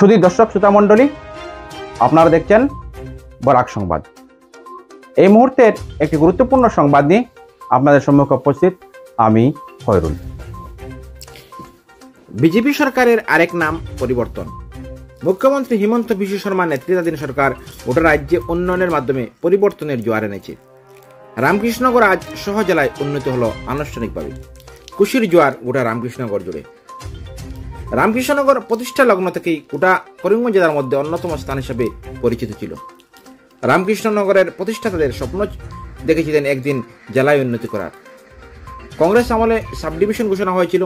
সুধী দর্শক শ্রোতা মণ্ডলী, আপনারা দেখছেন বরাক সংবাদ। এই মুহূর্তের একটি গুরুত্বপূর্ণ সংবাদ নিয়ে আপনাদের সম্মুখে উপস্থিত আমি খয়রুল। বিজেপি সরকারের আরেক নাম পরিবর্তন। মুখ্যমন্ত্রী হিমন্ত বিশ্ব শর্মা নেতৃত্বাধীন সরকার গোটা রাজ্যে উন্নয়নের মাধ্যমে পরিবর্তনের জোয়ার এনেছে। রামকৃষ্ণনগর আজ সহ জেলায় উন্নতি হলো আনুষ্ঠানিকভাবে। খুশির জোয়ার গোটা রামকৃষ্ণনগর জুড়ে। রামকৃষ্ণনগর প্রতিষ্ঠা লগ্ন থেকেই গোটা করিমগঞ্জ জেলার মধ্যে অন্যতম স্থান হিসেবে পরিচিত ছিল। রামকৃষ্ণনগরের প্রতিষ্ঠাতাদের স্বপ্ন দেখেছিলেন একদিন জেলায় উন্নতি করার। কংগ্রেস আমলে সাব ডিভিশন ঘোষণা হয়েছিল,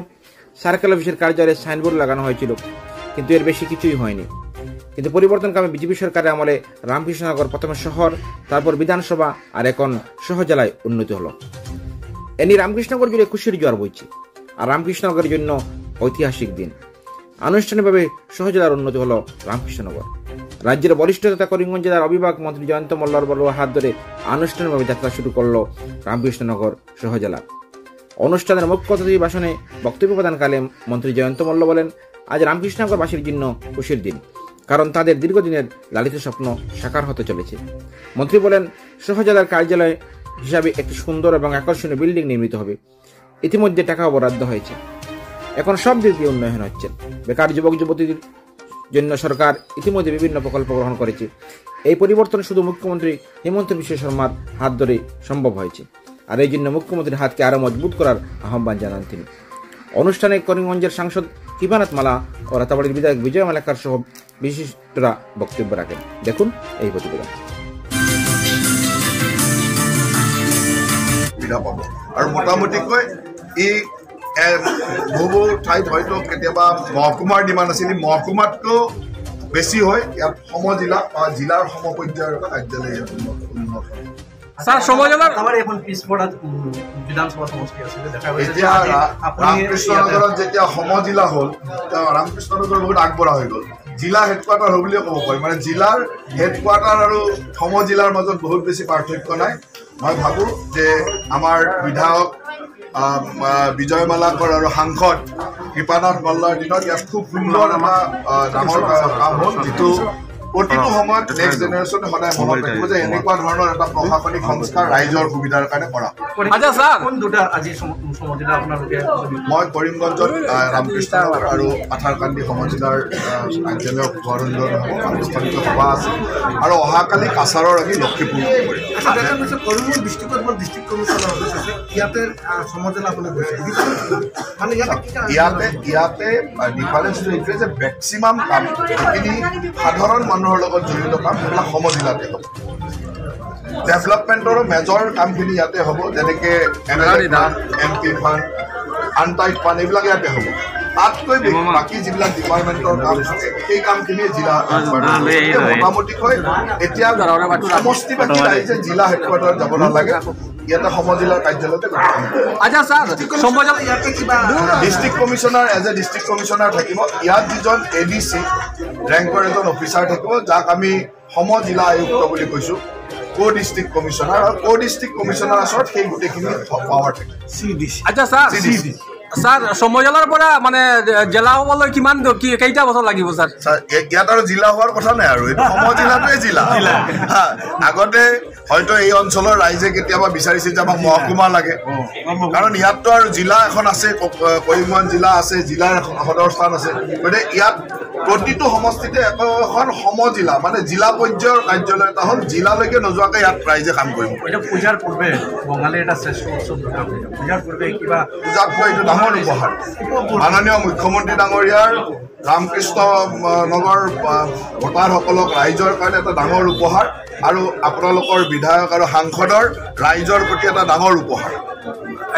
সার্কেল অফিসের কার্যালয়ে সাইনবোর্ড লাগানো হয়েছিল, কিন্তু এর বেশি কিছুই হয়নি। কিন্তু পরিবর্তনকামী বিজেপি সরকারের আমলে রামকৃষ্ণনগর প্রথমে শহর, তারপর বিধানসভা, আর এখন সহ জেলায় উন্নতি হলো। এনি রামকৃষ্ণনগর জুড়ে খুশির জোয়ার বইছে। আর রামকৃষ্ণনগরের জন্য ঐতিহাসিক দিন। আনুষ্ঠানিকভাবে সহ জেলার উন্নতি হলো রামকৃষ্ণনগর। রাজ্যের বরিষ্ঠ তথা করিমগঞ্জ জেলার অভিভাবক মন্ত্রী জয়ন্ত মল্লর বড়ুয়ার হাত ধরে আনুষ্ঠানিকভাবে যাত্রা শুরু করলো রামকৃষ্ণনগর সহ জেলা। অনুষ্ঠানের মুখ্য অতিথি ভাষণে বক্তব্য প্রদানকালে মন্ত্রী জয়ন্ত মল্ল বলেন, আজ রামকৃষ্ণনগরবাসীর জন্য খুশির দিন, কারণ তাদের দীর্ঘদিনের লালিত স্বপ্ন সাকার হতে চলেছে। মন্ত্রী বলেন, সহ জেলার কার্যালয় হিসাবে একটি সুন্দর এবং আকর্ষণীয় বিল্ডিং নির্মিত হবে। ইতিমধ্যে টাকাও বরাদ্দ হয়েছে। এখন সব দিক দিয়ে উন্নয়ন হচ্ছে। বেকার যুবক যুবতীদের জন্য সরকার ইতিমধ্যে বিভিন্ন প্রকল্প গ্রহণ করেছে। এই পরিবর্তন শুধু মুখ্যমন্ত্রী হিমন্ত বিশ্ব শর্মার হাত ধরে সম্ভব হয়েছে। আর এই জন্য মুখ্যমন্ত্রীর হাতকে আরও মজবুত করার আহ্বান জানান তিনি। অনুষ্ঠানে করিমগঞ্জের সাংসদ কৃপানাথ মালা ও রাতাবাড়ির বিধায়ক বিজয় মালাকার সহ বিশিষ্টরা বক্তব্য রাখেন। দেখুন এই প্রতিবেদন। আৰু মোটামুটিকৈ এই বহু ঠাইত হয়তো কেতিয়াবা মহকুমাৰ ডিমাণ্ড আছিল, মহকুমাতকৈ বেছি হয় ইয়াত সমজিলা বা জিলাৰ সমপৰ্যায়ৰ এটা কাৰ্যালয় ইয়াত উন্নত হয়। এতিয়া ৰামকৃষ্ণনগৰত যেতিয়া সমজিলা হ'ল, ৰামকৃষ্ণনগৰ বহুত আগবঢ়া হৈ গ'ল। জিলা হেডকোৱাৰ্টাৰ হয় বুলিও ক'ব পাৰি। মানে জিলাৰ হেডকোৱাৰ্টাৰ আৰু সমজিলাৰ মাজত বহুত বেছি পাৰ্থক্য নাই। মই ভাবোঁ যে আমাৰ বিধায়ক বিজয় মালাকৰ আৰু সাংসদ কৃপানাথ মল্লৰ দিনত ইয়াত খুব সুন্দৰ এটা ডাঙৰ কাম হ'ল, যিটো প্ৰতিটো সময়ত নেক্সট জেনেৰেশ্যনে সদায় মনত ৰাখিব যে এনেকুৱা ধৰণৰ এটা প্ৰশাসনিক সংস্কাৰ ৰাইজৰ সুবিধাৰ কাৰণে কৰা। মই কৰিমগঞ্জত ৰামকৃষ্ণনগৰ আৰু পাথাৰকান্দি সমজিলাৰ কাৰ্যালয়ৰ শুভাৰম্ভৰ আনুষ্ঠানিক সভা আছে, আৰু অহাকালি কাছাৰৰ আমি লক্ষীপুৰ কৰিম। ইয়াতে ডিফাৰেঞ্চটো এইটোৱে যে মেক্সিমাম কাম সেইখিনি সাধাৰণ মানুহৰ লগত জড়িত কাম সেইবিলাক সমজিলাতে হ'ব। ডেভেলপমেণ্টৰো মেজৰ কামখিনি ইয়াতে হ'ব, যেনেকৈ MP ফাণ্ড, আনটাইড ফাণ্ড এইবিলাক ইয়াতে হ'ব। তাতকৈ বাকী যিবিলাক ডিপাৰ্টমেণ্টৰ কাম থাকে সেই কামখিনিয়ে জিলা মোটামুটিকৈ এতিয়া সমষ্টিবাসী ৰাইজে জিলা হেডকোৱাৰ্টাৰত যাব নালাগে, ইয়াতে সমজিলাৰ কাৰ্যালয়তে district commissioner as a district commissioner থাকিব। ইয়াত যিজন ADC ৰেংকৰ এজন অফিচাৰ থাকিব, যাক আমি সমজিলা আয়ুক্ত বুলি কৈছোঁ, ডিষ্ট্ৰিক্ট কমিশ্যনাৰ। আৰু ডিষ্ট্ৰিক্ট কমিশ্যনাৰ ওচৰত সেই গোটেইখিনি পাৱাৰ থাকে। স্যাৰ সমজেলাৰ পৰা মানে জেলা হবলৈ কিমান কেইটা বছৰ লাগিব স্যাৰ? ইয়াত আৰু জিলা হোৱাৰ কথা নাই, আৰু এইটো সমজিলাটোৱে জিলা। আগতে হয়তো এই অঞ্চলৰ ৰাইজে কেতিয়াবা বিচাৰিছিল যে আমাক মহকুমা লাগে, কাৰণ ইয়াততো আৰু জিলা এখন আছে, কৰিমগঞ্জ জিলা আছে, জিলাৰ সদৰ স্থান আছে। গতিকে ইয়াত প্ৰতিটো সমষ্টিতে এখন সমজিলা মানে জিলা পৰ্যায়ৰ কাৰ্যালয় এটা হ'ল, জিলালৈকে নোযোৱাকৈ ইয়াত ৰাইজে কাম কৰিব। পূজাৰ পূৰ্বে বঙালীৰ এটা শ্ৰেষ্ঠ উৎসৱ পূজাৰ পূৰ্বে কিবা পূজাতকৈ এইটো ডাঙৰ উপহাৰ। মাননীয় মুখ্যমন্ত্ৰী ডাঙৰীয়াৰ ৰামকৃষ্ণ নগৰ ভোটাৰসকলক ৰাইজৰ কাৰণে এটা ডাঙৰ উপহাৰ, আৰু আপোনালোকৰ বিধায়ক আৰু সাংসদৰ ৰাইজৰ প্ৰতি এটা ডাঙৰ উপহাৰ।